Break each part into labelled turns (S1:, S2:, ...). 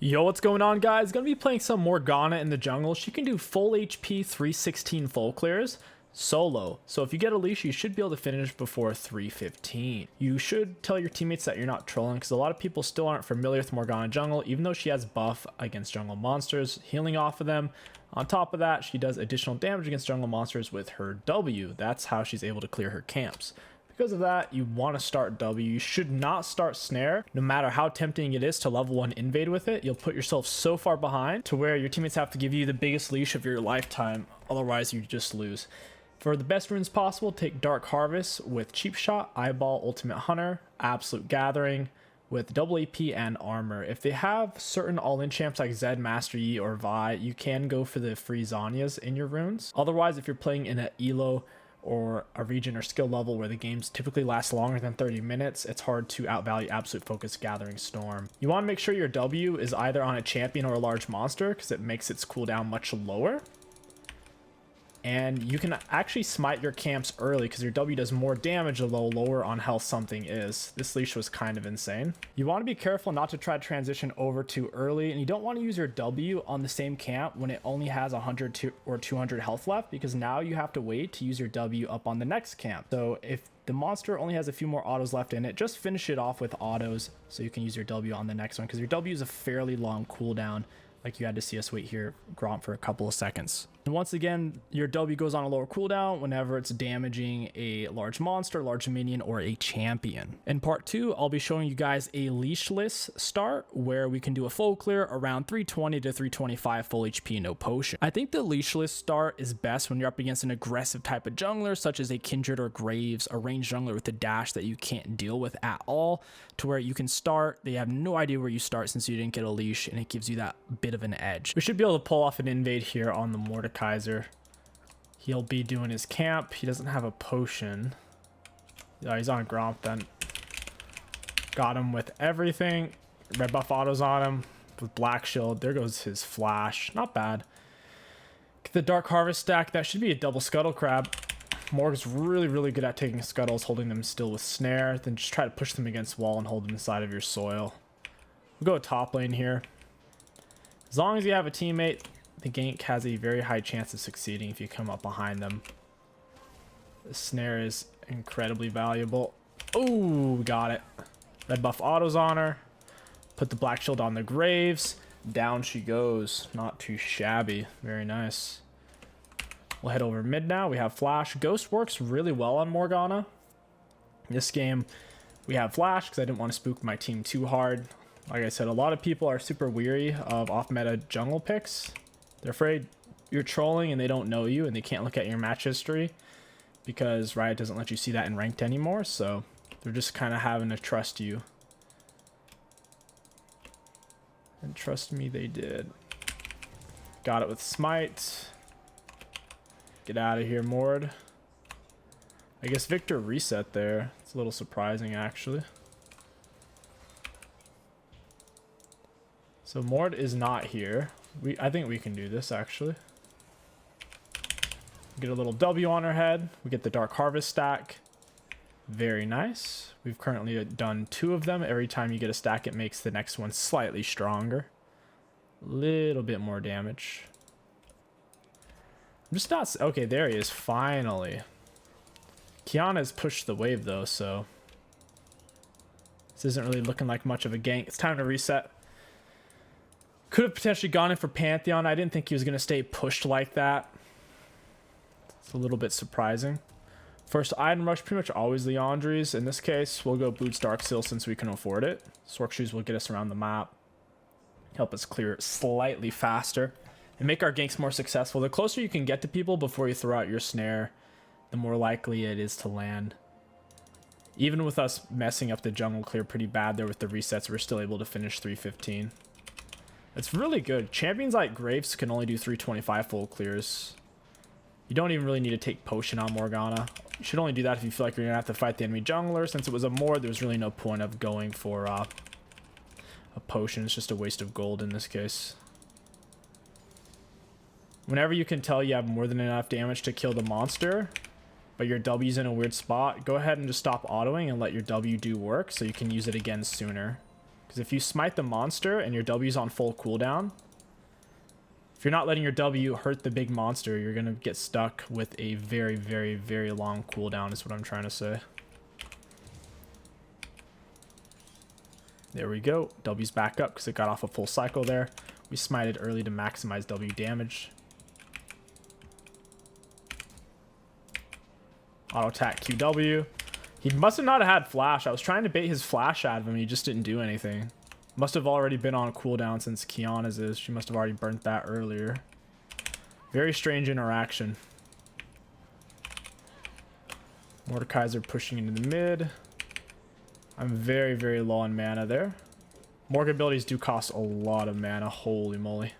S1: Yo, what's going on, guys? Gonna be playing some Morgana in the jungle. She can do full HP 316 full clears solo. So if you get a leash, you should be able to finish before 315. You should tell your teammates that you're not trolling, because a lot of people still aren't familiar with Morgana jungle, even though she has buff against jungle monsters, healing off of them. On top of that, she does additional damage against jungle monsters with her W. That's how she's able to clear her camps. Because of that, you want to start W. You should not start Snare. No matter how tempting it is to level 1 invade with it, you'll put yourself so far behind to where your teammates have to give you the biggest leash of your lifetime. Otherwise, you just lose. For the best runes possible, take Dark Harvest with Cheap Shot, Eyeball, Ultimate Hunter, Absolute Gathering with double AP and armor. If they have certain all-in champs like Zed, Master Yi, or Vi, you can go for the free Zanyas in your runes. Otherwise, if you're playing in an Elo or a region or skill level where the games typically last longer than 30 minutes, it's hard to outvalue Absolute Focus, Gathering Storm. You want to make sure your W is either on a champion or a large monster, because it makes its cooldown much lower. And you can actually smite your camps early, because your W does more damage the lower on health something is. This leash was kind of insane. You want to be careful not to try to transition over too early, and you don't want to use your W on the same camp when it only has 100 or 200 health left, because now you have to wait to use your W up on the next camp. So if the monster only has a few more autos left in it, just finish it off with autos so you can use your W on the next one, because your W is a fairly long cooldown. Like, you had to see us wait here, Gromp, for a couple of seconds. And once again, your W goes on a lower cooldown whenever it's damaging a large monster, large minion, or a champion. In part 2, I'll be showing you guys a leashless start where we can do a full clear around 320 to 325 full HP, no potion. I think the leashless start is best when you're up against an aggressive type of jungler, such as a Kindred or Graves, a ranged jungler with a dash that you can't deal with at all, to where you can start. They have no idea where you start since you didn't get a leash, and it gives you that bit of an edge. We should be able to pull off an invade here on the Mordekaiser. He'll be doing his camp. He doesn't have a potion. Oh, he's on Gromp then. Got him with everything. Red buff autos on him with Black Shield. There goes his flash. Not bad. Get the Dark Harvest stack. That should be a double Scuttle Crab. Morg's really good at taking scuttles, holding them still with Snare. Then just try to push them against wall and hold them inside of your soil. We'll go top lane here. As long as you have a teammate, the gank has a very high chance of succeeding if you come up behind them. The snare is incredibly valuable. Oh, got it. Red buff autos on her. Put the Black Shield on the Graves. Down she goes. Not too shabby. Very nice. We'll head over mid now. We have Flash. Ghost works really well on Morgana. In this game, we have Flash because I didn't want to spook my team too hard. Like I said, a lot of people are super weary of off-meta jungle picks. They're afraid you're trolling and they don't know you and they can't look at your match history because Riot doesn't let you see that in ranked anymore. So they're just kind of having to trust you. And trust me, they did. Got it with Smite. Get out of here, Mord. I guess Victor reset there. It's a little surprising, actually. So Mord is not here. I think we can do this, actually. Get a little W on her head. We get the Dark Harvest stack. Very nice. We've currently done 2 of them. Every time you get a stack, it makes the next one slightly stronger. Little bit more damage. I'm just not... Okay, there he is, finally. Kiana's pushed the wave, though, so... This isn't really looking like much of a gank. It's time to reset. Could have potentially gone in for Pantheon. I didn't think he was going to stay pushed like that. It's a little bit surprising. First item rush, pretty much always Leandri's. In this case, we'll go Boots Darkseal since we can afford it. Sork Shoes will get us around the map. Help us clear it slightly faster. And make our ganks more successful. The closer you can get to people before you throw out your snare, the more likely it is to land. Even with us messing up the jungle clear pretty bad there with the resets, we're still able to finish 315. It's really good. Champions like Graves can only do 325 full clears. You don't even really need to take potion on Morgana. You should only do that if you feel like you're gonna have to fight the enemy jungler. Since it was a Mord, there was really no point of going for a potion. It's just a waste of gold in this case. Whenever you can tell you have more than enough damage to kill the monster, but your W's in a weird spot, go ahead and just stop autoing and let your W do work so you can use it again sooner. Because if you smite the monster and your W's on full cooldown, if you're not letting your W hurt the big monster, you're going to get stuck with a very, very, very long cooldown is what I'm trying to say. There we go. W's back up because it got off a full cycle there. We smited early to maximize W damage. Auto attack QW. He must have not had flash. I was trying to bait his flash out of him. He just didn't do anything. Must have already been on cooldown since Kiana's is. She must have already burnt that earlier. Very strange interaction. Mordekaiser pushing into the mid. I'm very, very low on mana there. Morg abilities do cost a lot of mana. Holy moly.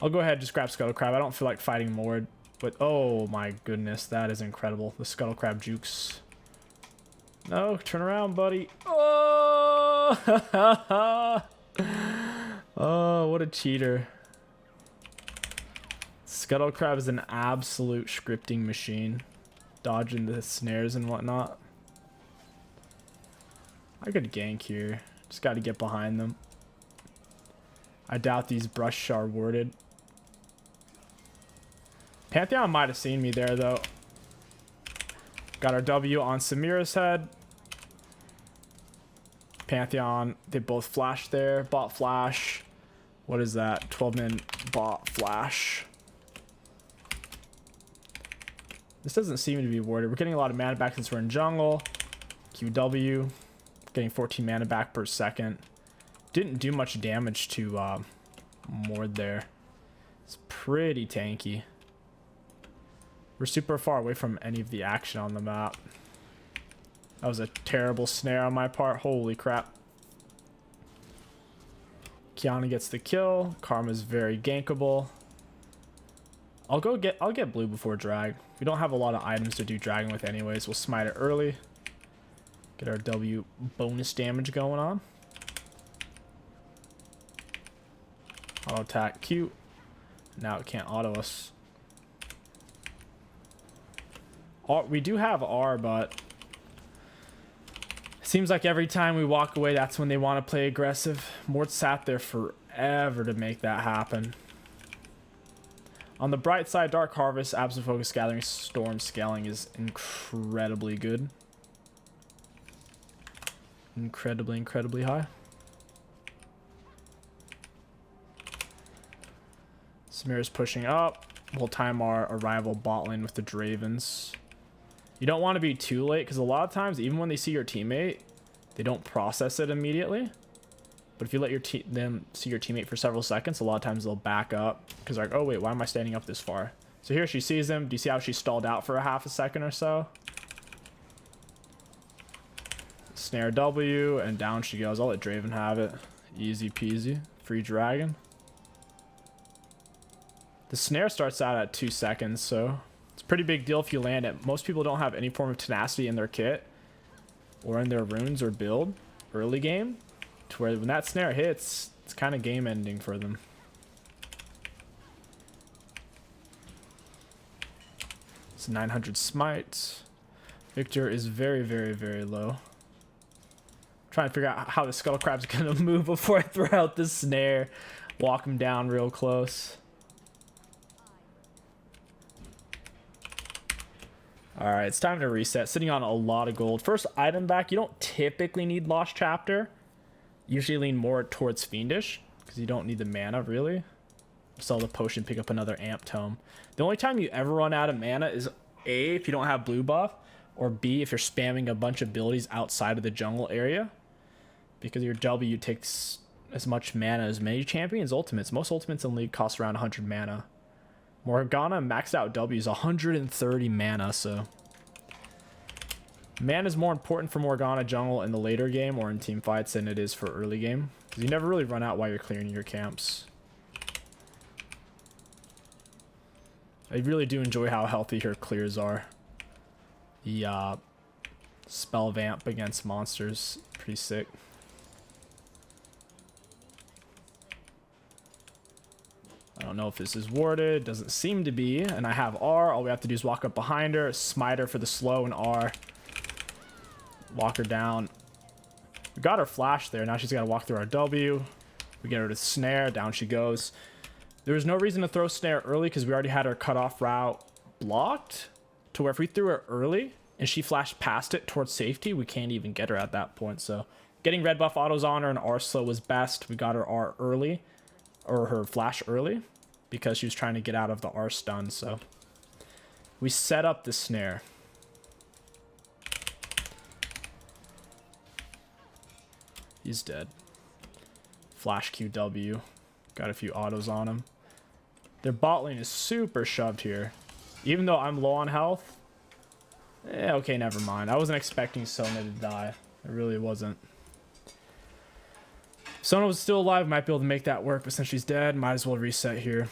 S1: I'll go ahead and just grab Scuttle Crab. I don't feel like fighting Mord. But oh my goodness, that is incredible. The Scuttle Crab jukes. No, turn around, buddy. Oh! Oh, what a cheater. Scuttle Crab is an absolute scripting machine. Dodging the snares and whatnot. I could gank here. Just got to get behind them. I doubt these brush are worded. Pantheon might have seen me there, though. Got our W on Samira's head. Pantheon, they both flashed there. Bot flash. What is that? 12-man bot flash. This doesn't seem to be worded. We're getting a lot of mana back since we're in jungle. QW. Getting 14 mana back per second. Didn't do much damage to Mord there. It's pretty tanky. We're super far away from any of the action on the map. That was a terrible snare on my part. Holy crap. Kiana gets the kill. Karma's very gankable. I'll get blue before drag. We don't have a lot of items to do dragon with anyways. We'll smite it early. Get our W bonus damage going on. Auto attack Q. Now it can't auto us. We do have R, but it seems like every time we walk away, that's when they want to play aggressive. Mort sat there forever to make that happen. On the bright side, Dark Harvest, Absolute Focus, Gathering Storm scaling is incredibly good. Incredibly, incredibly high. Samira's pushing up. We'll time our arrival bot lane with the Dravens. You don't want to be too late because a lot of times, even when they see your teammate, they don't process it immediately. But if you let them see your teammate for several seconds, a lot of times they'll back up because they're like, oh wait, why am I standing up this far? So here she sees him. Do you see how she stalled out for a half a second or so? Snare W, and down she goes. I'll let Draven have it. Easy peasy. Free dragon. The snare starts out at 2 seconds, so it's a pretty big deal if you land it. Most people don't have any form of tenacity in their kit or in their runes or build early game, to where when that snare hits, it's kind of game ending for them. It's 900 smite. Victor is very, very, very low. Trying to figure out how the Scuttle Crab's gonna move before I throw out the snare. Walk him down real close. Alright, it's time to reset. Sitting on a lot of gold. First item back. You don't typically need Lost Chapter. Usually lean more towards Fiendish, because you don't need the mana, really. Sell the potion, pick up another Amp Tome. The only time you ever run out of mana is A, if you don't have blue buff, or B, if you're spamming a bunch of abilities outside of the jungle area. Because your W takes as much mana as many champions' ultimates. Most ultimates in League cost around 100 mana. Morgana maxed out W is 130 mana, so mana is more important for Morgana jungle in the later game or in team fights than it is for early game, because you never really run out while you're clearing your camps. I really do enjoy how healthy her clears are. The spell vamp against monsters, pretty sick. I don't know if this is warded. Doesn't seem to be. And I have R. All we have to do is walk up behind her. Smite her for the slow and R. Walk her down. got her flash there. Now she's got to walk through our W. We get her to snare. Down she goes. There was no reason to throw snare early because we already had her cutoff route blocked. To where if we threw her early and she flashed past it towards safety, we can't even get her at that point. So getting red buff autos on her and R slow was best. We got her R early, or her flash early, because she was trying to get out of the R stun. So we set up the snare. He's dead. Flash QW. Got a few autos on him. Their bot lane is super shoved here. Even though I'm low on health. Okay, never mind. I wasn't expecting Sona to die. I really wasn't. If Sona was still alive, might be able to make that work, but since she's dead, might as well reset here.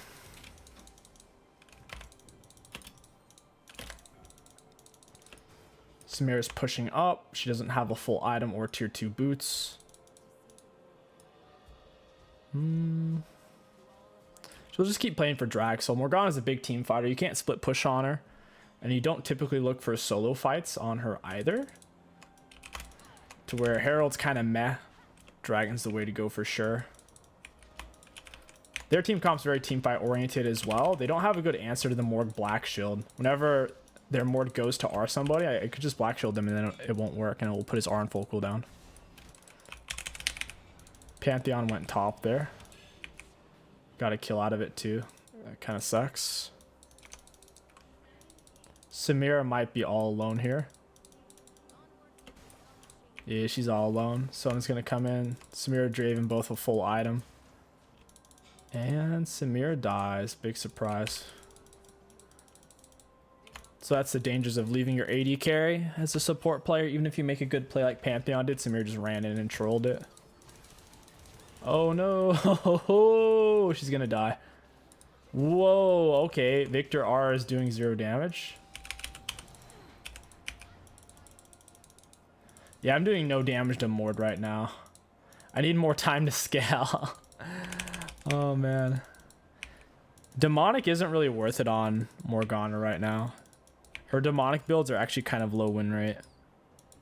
S1: Samira's pushing up. She doesn't have a full item or tier 2 boots. She'll just keep playing for drag. So Morgana's a big team fighter. You can't split push on her. And you don't typically look for solo fights on her either. To where Herald's kind of meh. Dragon's the way to go for sure. Their team comp's very team fight oriented as well. They don't have a good answer to the Morg Black Shield. Whenever their Morg goes to R somebody, I could just Black Shield them and then it won't work. And it will put his R on full cooldown. Pantheon went top there. Got a kill out of it too. That kind of sucks. Samira might be all alone here. Yeah, she's all alone. Sona's gonna come in. Samira, Draven, both a full item. And Samira dies. Big surprise. So that's the dangers of leaving your AD carry as a support player. Even if you make a good play like Pantheon did, Samira just ran in and trolled it. Oh no, she's gonna die. Whoa, okay. Victor R is doing 0 damage. Yeah, I'm doing no damage to Mord right now. I need more time to scale. Oh man. Demonic isn't really worth it on Morgana right now. Her demonic builds are actually kind of low win rate.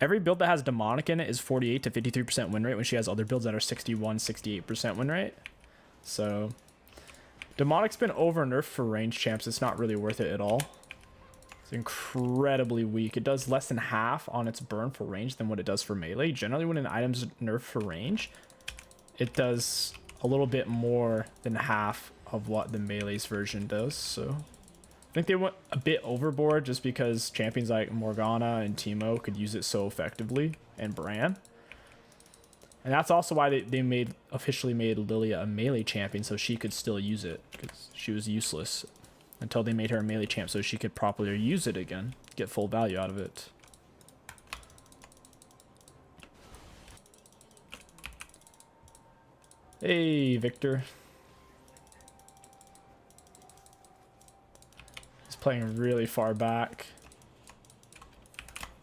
S1: Every build that has demonic in it is 48 to 53% win rate when she has other builds that are 61, 68% win rate. So demonic's been over nerfed for range champs. It's not really worth it at all. It's incredibly weak. It does less than half on its burn for range than what it does for melee. Generally when an item's nerfed for range, it does a little bit more than half of what the melee's version does. So I think they went a bit overboard just because champions like Morgana and Teemo could use it so effectively, and Bran. And that's also why they officially made Lilia a melee champion, so she could still use it, because she was useless until they made her a melee champ so she could properly use it again, get full value out of it. Hey, Victor. Playing really far back.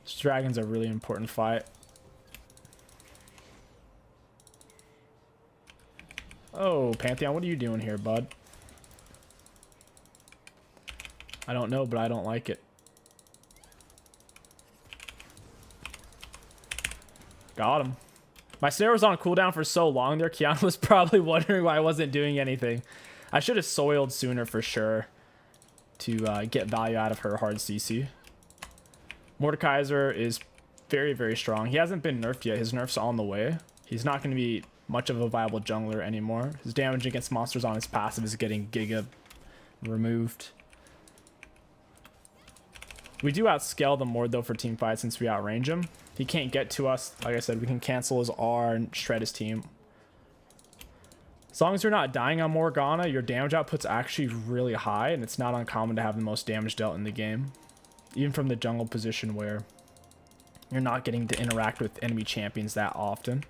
S1: This dragon's a really important fight. Oh, Pantheon, what are you doing here, bud? I don't know, but I don't like it. Got him. My snare was on cooldown for so long there. Kiana was probably wondering why I wasn't doing anything. I should have soiled sooner for sure to get value out of her hard CC. Mordekaiser is very, very strong. He hasn't been nerfed yet. His nerf's on the way. He's not going to be much of a viable jungler anymore. His damage against monsters on his passive is getting giga removed. We do outscale the Mord though for team fight since we outrange him. He can't get to us. Like I said, we can cancel his R and shred his team. As long as you're not dying on Morgana, your damage output's actually really high, and it's not uncommon to have the most damage dealt in the game. Even from the jungle position where you're not getting to interact with enemy champions that often.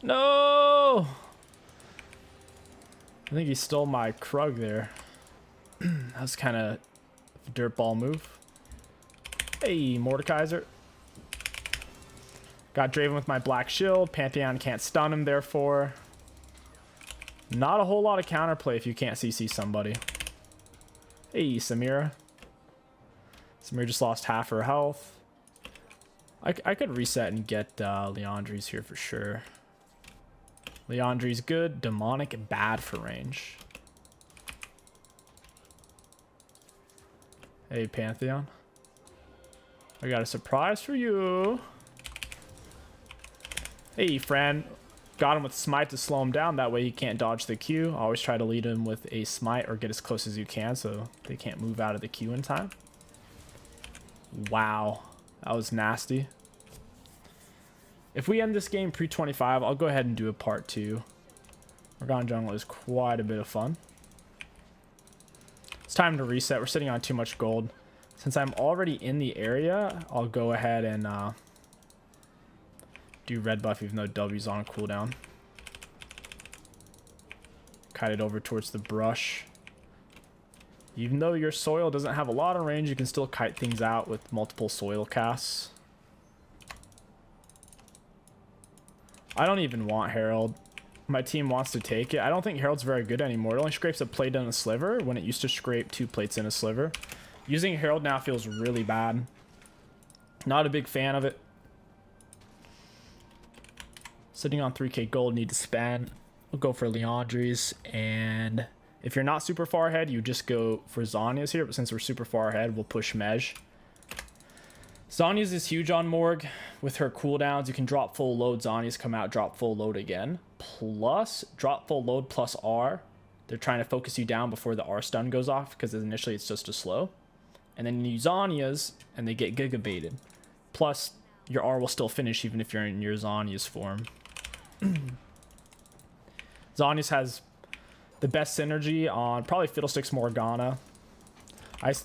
S1: No! I think he stole my Krug there. That was kind of a dirtball move. Hey, Mordekaiser. Got Draven with my black shield. Pantheon can't stun him, therefore. Not a whole lot of counterplay if you can't CC somebody. Hey, Samira. Samira just lost half her health. I could reset and get Leandri's here for sure. Leandri's good. Demonic bad for range. Hey, Pantheon. I got a surprise for you. Hey, friend. Got him with smite to slow him down. That way he can't dodge the Q. Always try to lead him with a smite or get as close as you can so they can't move out of the Q in time. Wow. That was nasty. If we end this game pre-25, I'll go ahead and do a part 2. Morgana jungle is quite a bit of fun. It's time to reset. We're sitting on too much gold. Since I'm already in the area, I'll go ahead and do red buff even though W's on a cooldown. Kite it over towards the brush. Even though your soil doesn't have a lot of range, you can still kite things out with multiple soil casts. I don't even want Herald. My team wants to take it. I don't think Herald's very good anymore. It only scrapes a plate in a sliver when it used to scrape 2 plates in a sliver. Using Herald now feels really bad. Not a big fan of it. Sitting on 3k gold, need to spend. We'll go for Leandri's, and if you're not super far ahead, you just go for Zhonya's here, but since we're super far ahead, we'll push Mej. Zhonya's is huge on Morg. With her cooldowns, you can drop full load, Zhonya's come out, drop full load again. Plus, drop full load plus R. They're trying to focus you down before the R stun goes off, because initially it's just a slow. And then you use Zhonya's, and they get giga baited. Plus, your R will still finish even if you're in your Zhonya's form. Zhonya's has the best synergy on probably Fiddlesticks Morgana.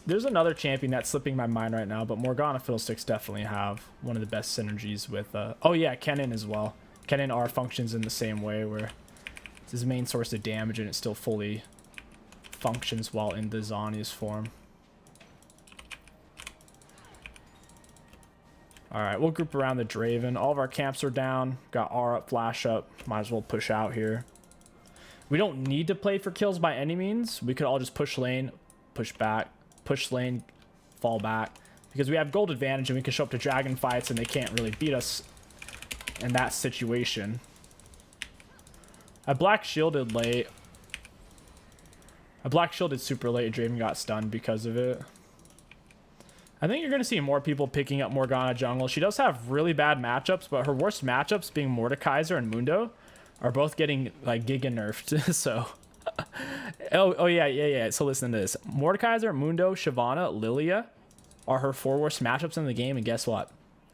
S1: There's another champion that's slipping my mind right now, but Morgana Fiddlesticks definitely have one of the best synergies with... oh yeah, Kennen as well. Kennen R functions in the same way where it's his main source of damage and it still fully functions while in the Zhonya's form. Alright, we'll group around the Draven. All of our camps are down. Got R up, flash up. Might as well push out here. We don't need to play for kills by any means. We could all just push lane, push back, push lane, fall back. Because we have gold advantage and we can show up to dragon fights and they can't really beat us in that situation. I black shielded late. I black shielded super late. Draven got stunned because of it. I think you're going to see more people picking up Morgana jungle. She does have really bad matchups, but her worst matchups being Mordekaiser and Mundo are both getting like giga nerfed. So, oh yeah. So listen to this. Mordekaiser, Mundo, Shyvana, Lilia are her 4 worst matchups in the game. And guess what?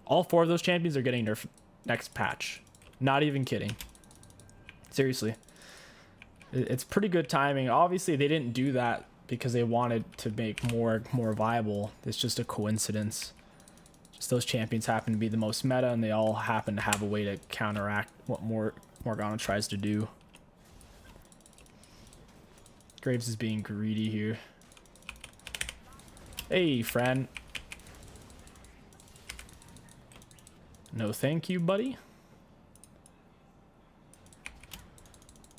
S1: All 4 of those champions are getting nerfed next patch. Not even kidding. Seriously. It's pretty good timing. Obviously, they didn't do that because they wanted to make more viable. It's just a coincidence. Just those champions happen to be the most meta, and they all happen to have a way to counteract what Morgana tries to do. Graves is being greedy here. Hey, friend. No thank you, buddy.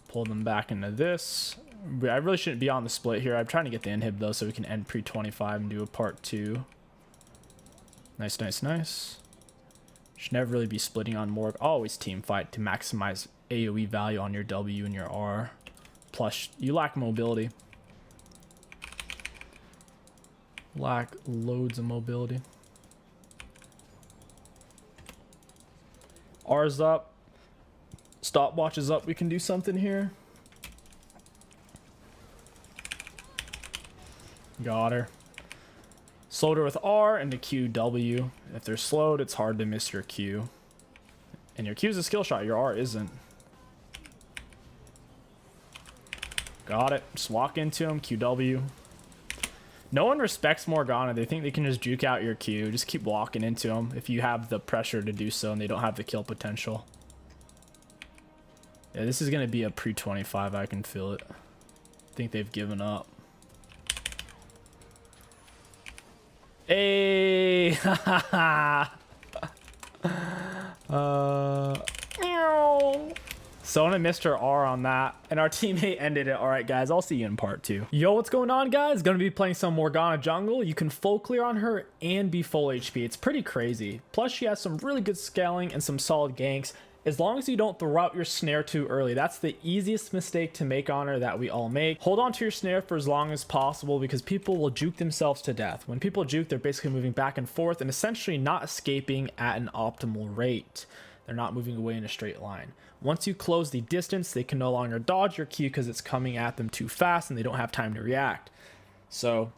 S1: Pull them back into this. I really shouldn't be on the split here. I'm trying to get the inhib though so we can end pre-25 and do a part 2. Nice. Should never really be splitting on Morg. Always team fight to maximize AoE value on your W and your R. Plus, you lack mobility. Lack loads of mobility. R's up. Stopwatch is up. We can do something here. Got her. Slowed her with R and the QW. If they're slowed, it's hard to miss your Q. And your Q is a skill shot. Your R isn't. Got it. Just walk into him. QW. No one respects Morgana. They think they can just juke out your Q. Just keep walking into them if you have the pressure to do so and they don't have the kill potential. Yeah, this is going to be a pre-25. I can feel it. I think they've given up. Hey! Someone missed her R on that, and our teammate ended it. All right, guys, I'll see you in part 2. Yo, what's going on, guys? Gonna be playing some Morgana jungle. You can full clear on her and be full HP. It's pretty crazy. Plus, she has some really good scaling and some solid ganks. As long as you don't throw out your snare too early. That's the easiest mistake to make on her that we all make. Hold on to your snare for as long as possible because people will juke themselves to death. When people juke, they're basically moving back and forth and essentially not escaping at an optimal rate. They're not moving away in a straight line. Once you close the distance, they can no longer dodge your Q because it's coming at them too fast and they don't have time to react. So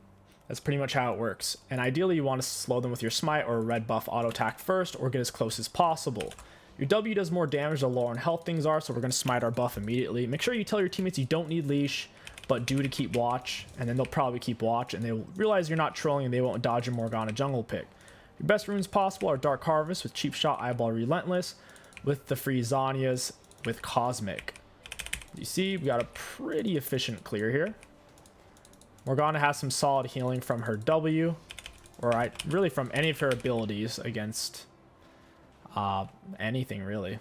S1: that's pretty much how it works. And ideally, you want to slow them with your smite or red buff auto attack first or get as close as possible. Your W does more damage the lower on health things are, so we're going to smite our buff immediately. Make sure you tell your teammates you don't need leash, but do to keep watch, and then they'll probably keep watch, and they'll realize you're not trolling and they won't dodge your Morgana jungle pick. Your best runes possible are Dark Harvest with Cheap Shot, Eyeball, Relentless, with the free Zanyas with Cosmic. You see, we got a pretty efficient clear here. Morgana has some solid healing from her W, or really from any of her abilities against anything really.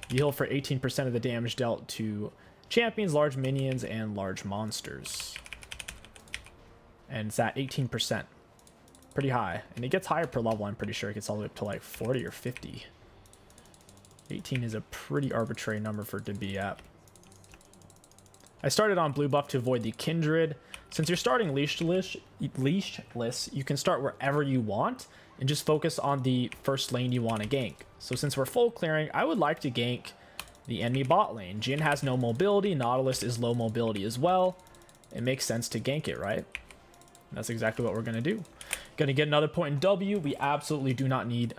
S1: You heal for 18% of the damage dealt to champions, large minions, and large monsters. And it's at 18%. Pretty high. And it gets higher per level, I'm pretty sure. It gets all the way up to like 40 or 50. 18 is a pretty arbitrary number for it to be at. I started on blue buff to avoid the Kindred. Since you're starting leashless, you can start wherever you want and just focus on the first lane you want to gank. So since we're full clearing, I would like to gank the enemy bot lane. Jhin has no mobility, Nautilus is low mobility as well. It makes sense to gank it, right? That's exactly what we're going to do. Going to get another point in W. We absolutely do not need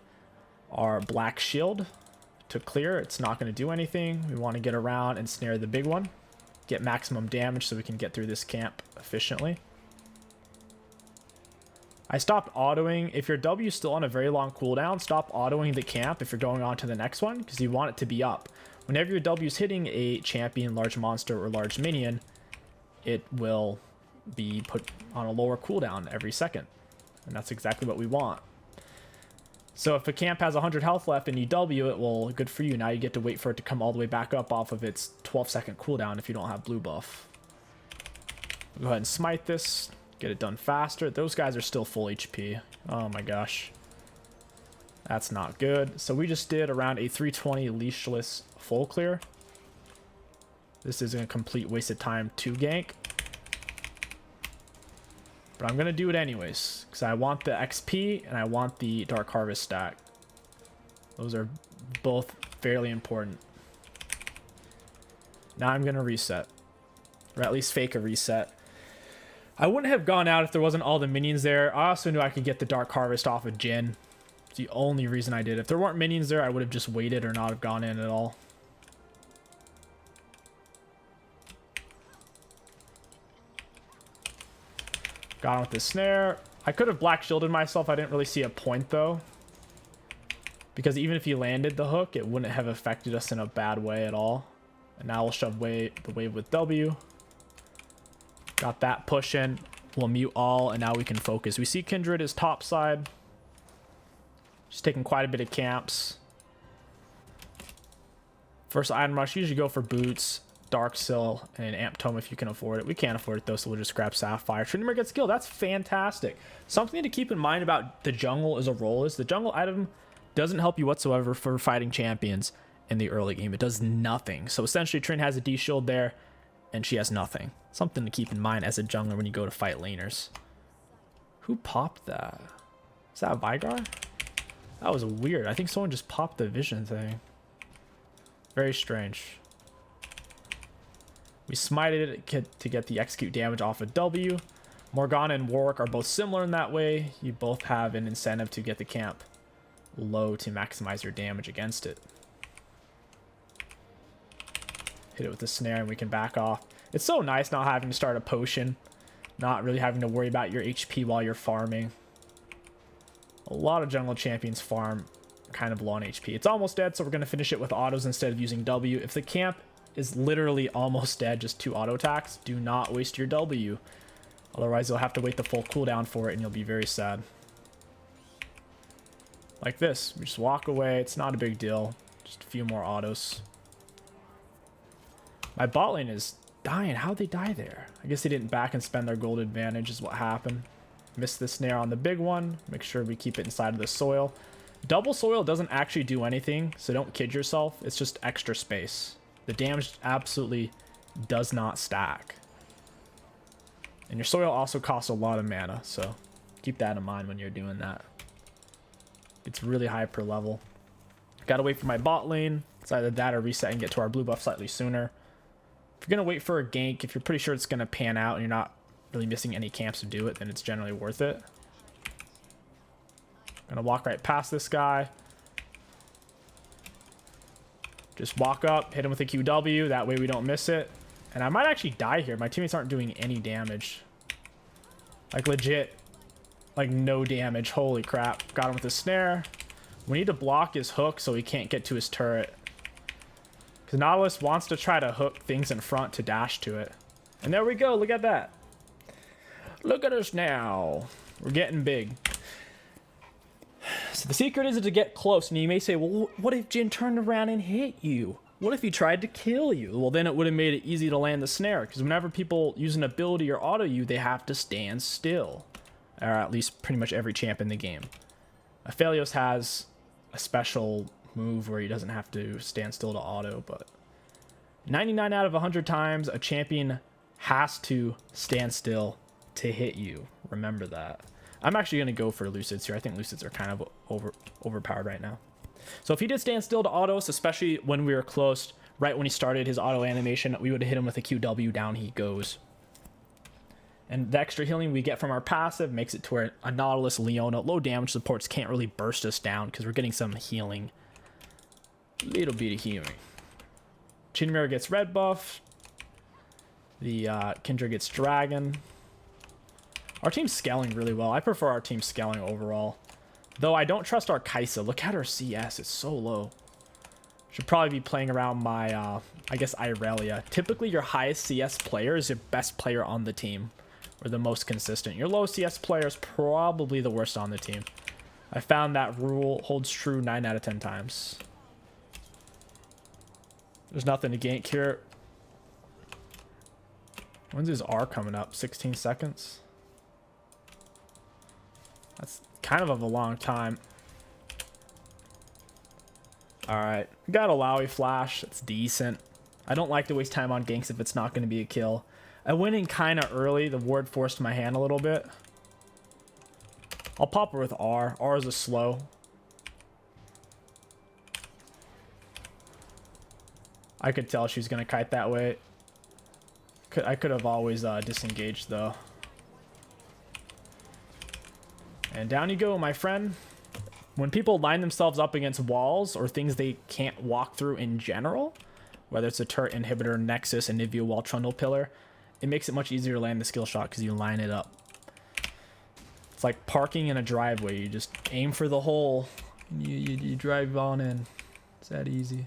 S1: our black shield to clear. It's not going to do anything. We want to get around and snare the big one. Get maximum damage so we can get through this camp efficiently. I stopped autoing. If your W is still on a very long cooldown, stop autoing the camp if you're going on to the next one because you want it to be up. Whenever your W is hitting a champion, large monster, or large minion, it will be put on a lower cooldown every second. And that's exactly what we want. So if a camp has 100 health left and you W it, well, good for you. Now you get to wait for it to come all the way back up off of its 12-second cooldown if you don't have blue buff. Go ahead and smite this. Get it done faster. Those guys are still full HP. Oh my gosh. That's not good. So we just did around a 320 leashless full clear. This is a complete waste of time to gank. But I'm going to do it anyways, because I want the XP and I want the Dark Harvest stack. Those are both fairly important. Now I'm going to reset. Or at least fake a reset. I wouldn't have gone out if there wasn't all the minions there. I also knew I could get the Dark Harvest off of Jhin. It's the only reason I did. If there weren't minions there, I would have just waited or not have gone in at all. Got on with the snare. I could have black shielded myself. I didn't really see a point though. Because even if he landed the hook, it wouldn't have affected us in a bad way at all. And now we'll shove the wave with W. Got that pushing. We'll mute all, and now we can focus. We see Kindred is top side. She's taking quite a bit of camps. First item rush, usually go for boots, Dark Sill, and Amp Tome if you can afford it. We can't afford it though, so we'll just grab Sapphire. Trinity gets skill. That's fantastic. Something to keep in mind about the jungle as a role is the jungle item doesn't help you whatsoever for fighting champions in the early game. It does nothing. So essentially, Trin has a D shield there, and she has nothing. Something to keep in mind as a jungler when you go to fight laners. Who popped that? Is that Vigar? That was weird. I think someone just popped the vision thing. Very strange. We smited it to get the execute damage off of W. Morgana and Warwick are both similar in that way. You both have an incentive to get the camp low to maximize your damage against it. Hit it with the snare and we can back off. It's so nice not having to start a potion. Not really having to worry about your HP while you're farming. A lot of jungle champions farm kind of low on HP. It's almost dead, so we're going to finish it with autos instead of using W. If the camp is literally almost dead, just 2 auto attacks, do not waste your W. Otherwise, you'll have to wait the full cooldown for it, and you'll be very sad. Like this. We just walk away. It's not a big deal. Just a few more autos. My bot lane is dying. How'd they die there? I guess they didn't back and spend their gold advantage is what happened. Missed the snare on the big one. Make sure we keep it inside of the soil. Double soil doesn't actually do anything, so don't kid yourself. It's just extra space. The damage absolutely does not stack. And your soil also costs a lot of mana, so keep that in mind when you're doing that. It's really high per level. Gotta wait for my bot lane. It's either that or reset and get to our blue buff slightly sooner. If you're gonna wait for a gank, if you're pretty sure it's gonna pan out and you're not really missing any camps to do it, then it's generally worth it. Gonna walk right past this guy. Just walk up, hit him with a QW. That way we don't miss it. And I might actually die here. My teammates aren't doing any damage. Like legit, like no damage. Holy crap. Got him with a snare. We need to block his hook so he can't get to his turret. Because Nautilus wants to try to hook things in front to dash to it. And there we go. Look at that. Look at us now. We're getting big. So the secret is to get close. And you may say, well, what if Jhin turned around and hit you? What if he tried to kill you? Well, then it would have made it easy to land the snare. Because whenever people use an ability or auto you, they have to stand still. Or at least pretty much every champ in the game. Aphelios has a special move where he doesn't have to stand still to auto. But 99 out of 100 times, a champion has to stand still to hit you. Remember that. I'm actually going to go for Lucids here. I think Lucids are kind of overpowered right now. So if he did stand still to auto us, especially when we were close, right when he started his auto animation, we would have hit him with a QW, down he goes. And the extra healing we get from our passive makes it to where a Nautilus, Leona, low damage supports can't really burst us down because we're getting some healing. Little bit of healing. Chinmira gets red buff. The Kindra gets dragon. Our team's scaling really well. I prefer our team scaling overall. Though I don't trust our Kaisa. Look at her CS. It's so low. Should probably be playing around my, I guess, Irelia. Typically, your highest CS player is your best player on the team. Or the most consistent. Your low CS player is probably the worst on the team. I found that rule holds true 9 out of 10 times. There's nothing to gank here. When's his R coming up? 16 seconds? That's kind of a long time. Alright. Got a Lowy flash. It's decent. I don't like to waste time on ganks if it's not going to be a kill. I went in kind of early. The ward forced my hand a little bit. I'll pop her with R. R is a slow. I could tell she's going to kite that way. I could have always disengaged though. And down you go, my friend. When people line themselves up against walls or things they can't walk through in general, whether it's a turret inhibitor, nexus, Anivia wall, trundle pillar, it makes it much easier to land the skill shot because you line it up. It's like parking in a driveway. You just aim for the hole. You drive on in. It's that easy.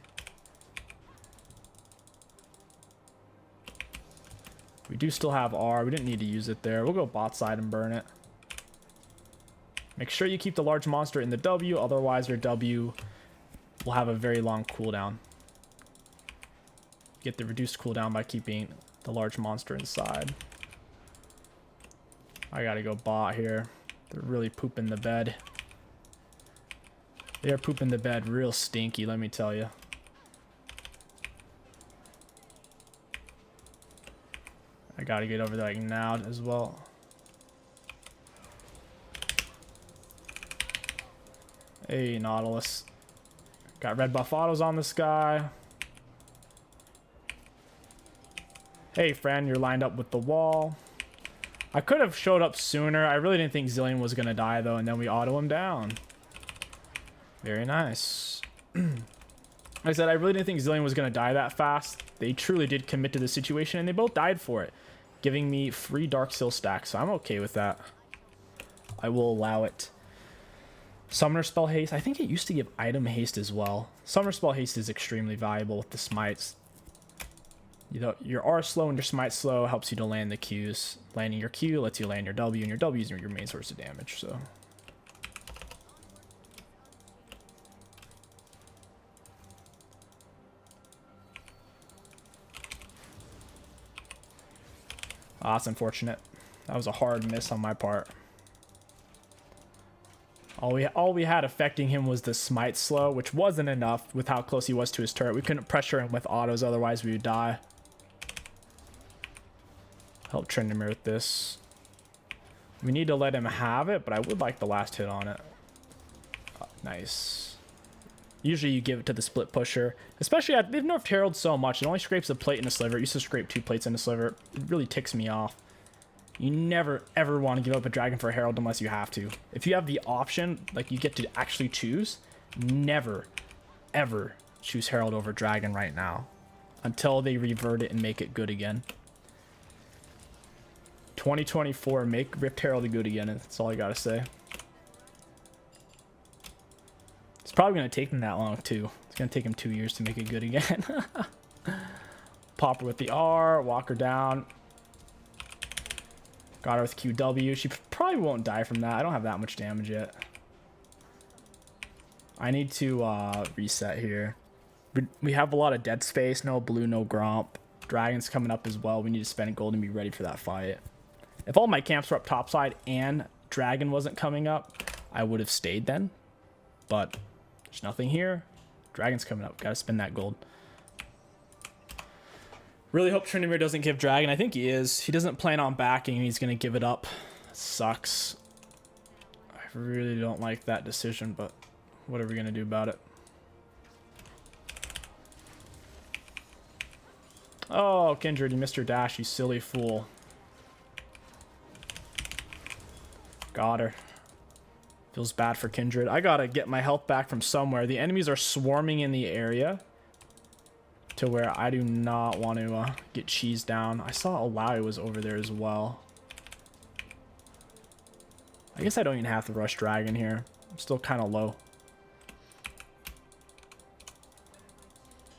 S1: We do still have R. We didn't need to use it there. We'll go bot side and burn it. Make sure you keep the large monster in the W, otherwise your W will have a very long cooldown. Get the reduced cooldown by keeping the large monster inside. I gotta go bot here. They're really pooping the bed. They are pooping the bed real stinky, let me tell you. I gotta get over there like now as well. Hey, Nautilus. Got red buff autos on this guy. Hey, friend, you're lined up with the wall. I could have showed up sooner. I really didn't think Zillion was going to die, though, and then we auto him down. Very nice. Like I said, I really didn't think Zillion was going to die that fast. They truly did commit to the situation, and they both died for it, giving me free Dark Seal stacks, so I'm okay with that. I will allow it. Summoner Spell Haste. I think it used to give item haste as well. Summoner Spell Haste is extremely valuable with the smites. You know, your R slow and your smite slow helps you to land the Qs. Landing your Q lets you land your W, and your W is your main source of damage, so. Ah, that's unfortunate. That was a hard miss on my part. All we had affecting him was the smite slow, which wasn't enough with how close he was to his turret. We couldn't pressure him with autos, otherwise we would die. Help Tryndamere with this. We need to let him have it, but I would like the last hit on it. Oh, nice. Usually you give it to the split pusher. Especially, they've nerfed Herald so much. It only scrapes a plate and a sliver. It used to scrape 2 plates and a sliver. It really ticks me off. You never, ever want to give up a dragon for a Herald unless you have to. If you have the option, like you get to actually choose, never, ever choose Herald over dragon right now. Until they revert it and make it good again. 2024, make Rift Herald good again. That's all I gotta say. It's probably gonna take them that long too. It's gonna take him 2 years to make it good again. Pop her with the R, walk her down. Got her with QW. She probably won't die from that. I don't have that much damage yet. I need to reset here. We have a lot of dead space. No blue, no Gromp. Dragon's coming up as well. We need to spend gold and be ready for that fight. If all my camps were up topside and dragon wasn't coming up, I would have stayed then. But there's nothing here. Dragon's coming up. Gotta spend that gold. Really hope Tryndamere doesn't give dragon. I think he is. He doesn't plan on backing. He's going to give it up. Sucks. I really don't like that decision, but what are we going to do about it? Oh, Kindred, you missed your dash, you silly fool. Got her. Feels bad for Kindred. I got to get my health back from somewhere. The enemies are swarming in the area. To where I do not want to get cheese down. I saw Alawi was over there as well. I guess I don't even have to rush dragon here. I'm still kind of low.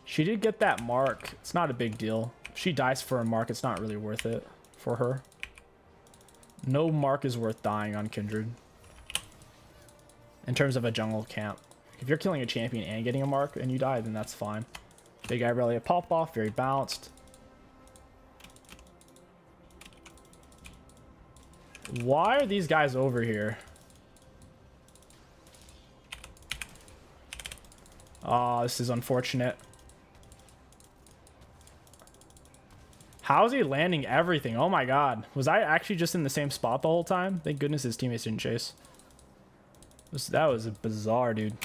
S1: She did get that mark. It's not a big deal. If she dies for a mark, it's not really worth it for her. No mark is worth dying on Kindred. In terms of a jungle camp. If you're killing a champion and getting a mark and you die, then that's fine. Big Irelia pop off, very balanced. Why are these guys over here? Oh, this is unfortunate. How is he landing everything? Oh my god. Was I actually just in the same spot the whole time? Thank goodness his teammates didn't chase. That was bizarre, dude.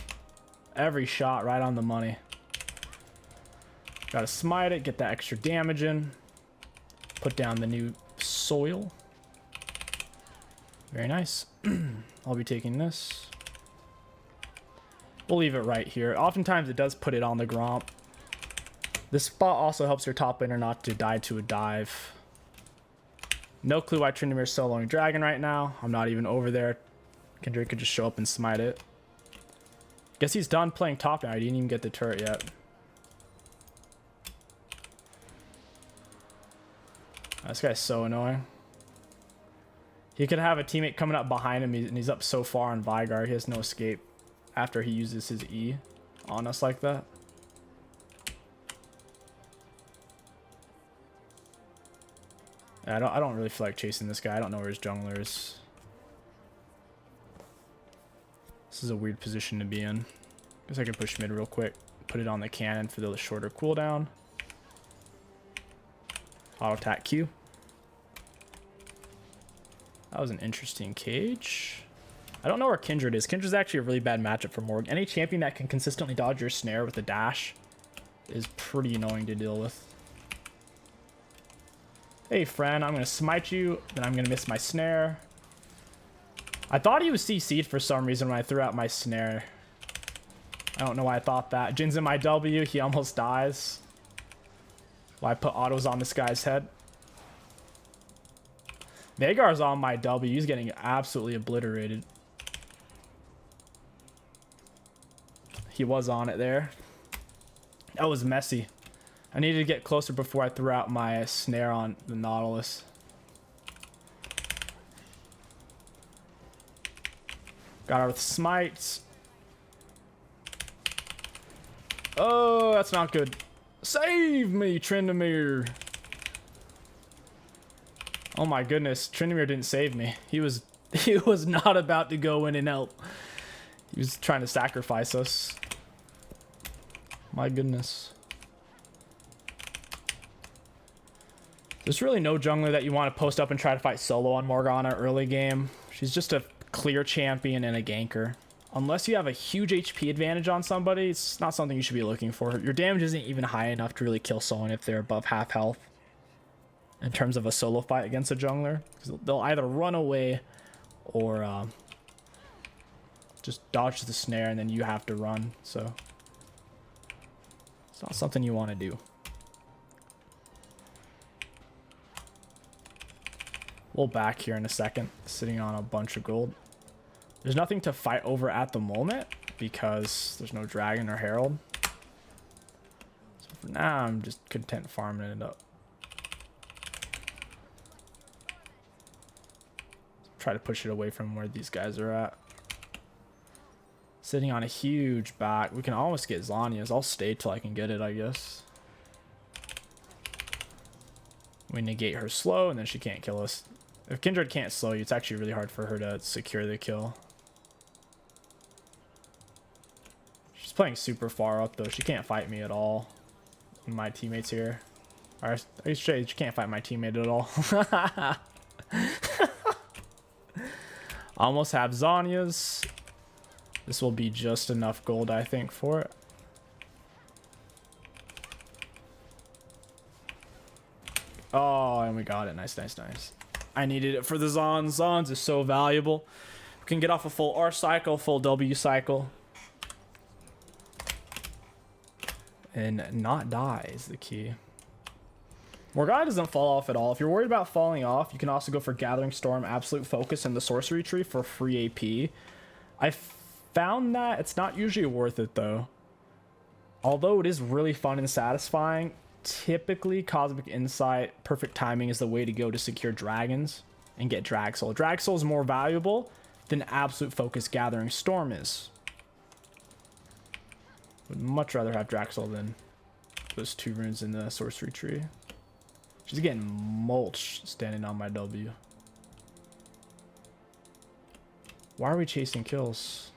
S1: Every shot right on the money. Gotta smite it, get that extra damage in. Put down the new soil. Very nice. I'll be taking this. We'll leave it right here. Oftentimes it does put it on the Gromp. This spot also helps your top laner not to die to a dive. No clue why Tryndamere's soloing dragon right now. I'm not even over there. Kindred could just show up and smite it. Guess he's done playing top now. I didn't even get the turret yet. This guy's so annoying. He could have a teammate coming up behind him and he's up so far on Vigar. He has no escape after he uses his E on us like that. I don't really feel like chasing this guy. I don't know where his jungler is. This is a weird position to be in. Guess I can push mid real quick. Put it on the cannon for the shorter cooldown. Auto attack Q. That was an interesting cage. I don't know where Kindred is. Kindred's actually a really bad matchup for Morg. Any champion that can consistently dodge your snare with a dash is pretty annoying to deal with. Hey friend, I'm gonna smite you, then I'm gonna miss my snare. I thought he was CC'd for some reason when I threw out my snare. I don't know why I thought that. Jin's in my W, he almost dies. Well, I put autos on this guy's head. Veigar's on my W. He's getting absolutely obliterated. He was on it there. That was messy. I needed to get closer before I threw out my snare on the Nautilus. Got her with smites. Oh, that's not good. Save me, Tryndamere. Oh my goodness, Tryndamere didn't save me. He was not about to go in and help. He was trying to sacrifice us. My goodness. There's really no jungler that you want to post up and try to fight solo on Morgana early game. She's just a clear champion and a ganker. Unless you have a huge HP advantage on somebody, it's not something you should be looking for. Your damage isn't even high enough to really kill someone if they're above half health. In terms of a solo fight against a jungler. Because they'll either run away or just dodge the snare and then you have to run. So it's not something you want to do. We'll back here in a second, sitting on a bunch of gold. There's nothing to fight over at the moment because there's no dragon or herald. So for now, I'm just content farming it up. Try to push it away from where these guys are at. Sitting on a huge back. We can almost get Zhonya's. I'll stay till I can get it, I guess. We negate her slow and then she can't kill us. If Kindred can't slow you, it's actually really hard for her to secure the kill. She's playing super far up though. She can't fight me at all. My teammates here. Are you straight? She can't fight my teammate at all. Almost have Zhonya's. This will be just enough gold, I think, for it. Oh, and we got it. Nice, nice, nice. I needed it for the Zons. Zons is so valuable. We can get off a full R cycle, full W cycle. And not die is the key. Morgana doesn't fall off at all. If you're worried about falling off, you can also go for Gathering Storm, Absolute Focus, and the Sorcery Tree for free AP. I found that it's not usually worth it though. Although it is really fun and satisfying, typically Cosmic Insight, Perfect Timing is the way to go to secure dragons and get Drag Soul. Drag Soul is more valuable than Absolute Focus Gathering Storm is. Would much rather have Drag Soul than those 2 runes in the Sorcery Tree. She's getting mulched standing on my W. Why are we chasing kills?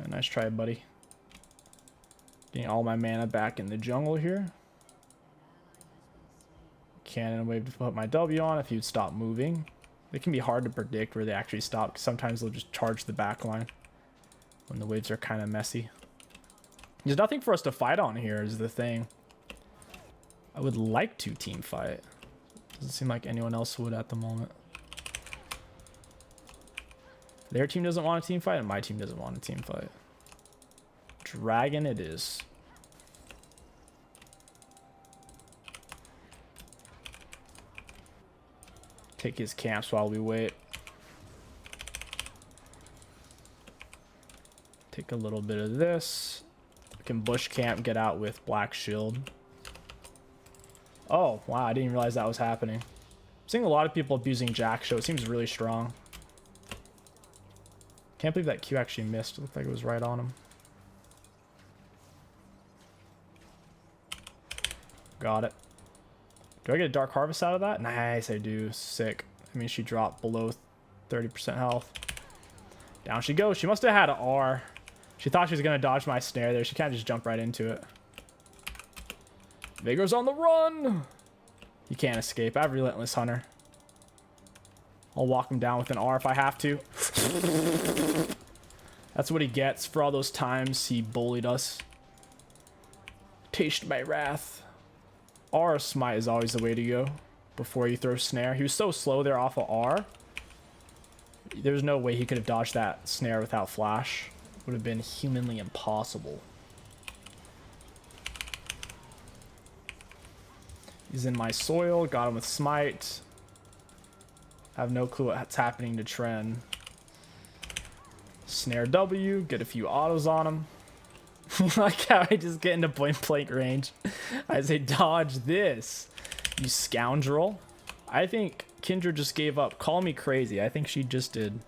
S1: Nice try, buddy. Getting all my mana back in the jungle here. Cannon wave to put my W on if you'd stop moving. It can be hard to predict where they actually stop, because sometimes they'll just charge the back line when the waves are kind of messy. There's nothing for us to fight on here is the thing. I would like to team fight. Doesn't seem like anyone else would at the moment. Their team doesn't want a team fight and my team doesn't want a team fight. Dragon it is. Take his camps while we wait. Take a little bit of this. We can bush camp, get out with Black Shield. Oh, wow, I didn't even realize that was happening. I'm seeing a lot of people abusing Jack Show. It seems really strong. Can't believe that Q actually missed. It looked like it was right on him. Got it. Do I get a Dark Harvest out of that? Nice, I do. Sick. I mean, she dropped below 30% health. Down she goes. She must have had an R. She thought she was going to dodge my snare there. She can't just jump right into it. Vigor's on the run. He can't escape. I have Relentless Hunter. I'll walk him down with an R if I have to. That's what he gets for all those times he bullied us. Taste my wrath. R smite is always the way to go before you throw snare. He was so slow there off of R. There's no way he could have dodged that snare without flash. Would have been humanly impossible. He's in my soil. Got him with smite. I have no clue what's happening to Tren. Snare W. Get a few autos on him. Like how I just get into point blank range. I say dodge this, you scoundrel. I think Kindred just gave up. Call me crazy. I think she just did.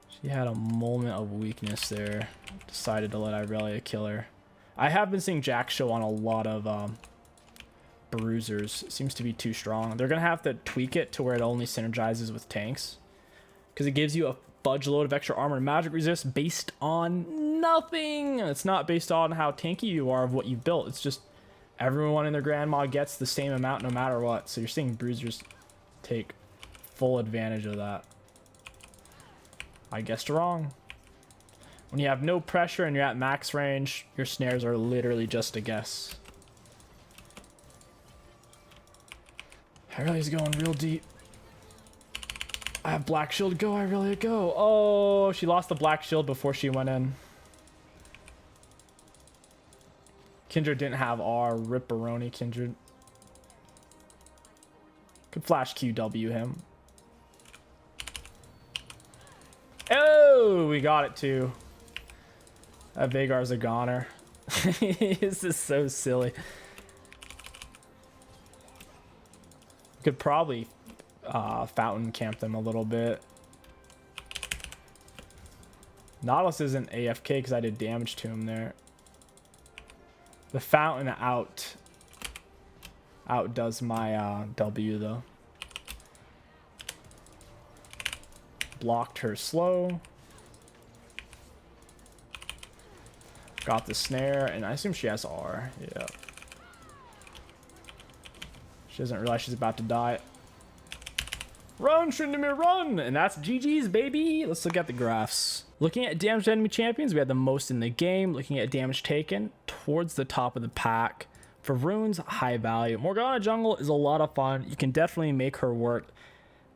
S1: She had a moment of weakness there. Decided to let Irelia kill her. I have been seeing Jack show on a lot of bruisers. It seems to be too strong. They're going to have to tweak it to where it only synergizes with tanks, because it gives you a fudge load of extra armor and magic resist based on nothing. It's not based on how tanky you are of what you've built. It's just everyone in their grandma gets the same amount no matter what. So you're seeing bruisers take full advantage of that. I guessed wrong. When you have no pressure and you're at max range, your snares are literally just a guess. Irelia going real deep. I have black shield. Go, Irelia, go. Oh, she lost the black shield before she went in. Kindred didn't have R. Ripperoni Kindred. Could flash QW him. Oh, we got it too. That Vagar's a goner. This is so silly. Could probably fountain camp them a little bit. Nautilus isn't AFK because I did damage to him there. The fountain outdoes my W though. Blocked her slow. Got the snare, and I assume she has R. Yeah. She doesn't realize she's about to die. Run, Tryndamere, run! And that's GG's, baby! Let's look at the graphs. Looking at damage to enemy champions, we had the most in the game. Looking at damage taken, towards the top of the pack. For runes, high value. Morgana jungle is a lot of fun. You can definitely make her work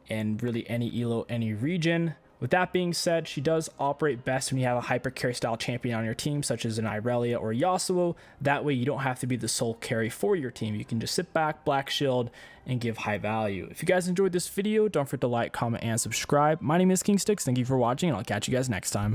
S1: in really any elo, any region. With that being said, she does operate best when you have a hyper carry style champion on your team, such as an Irelia or Yasuo. That way you don't have to be the sole carry for your team. You can just sit back, black shield, and give high value. If you guys enjoyed this video, don't forget to like, comment, and subscribe. My name is KingSticks. Thank you for watching, and I'll catch you guys next time.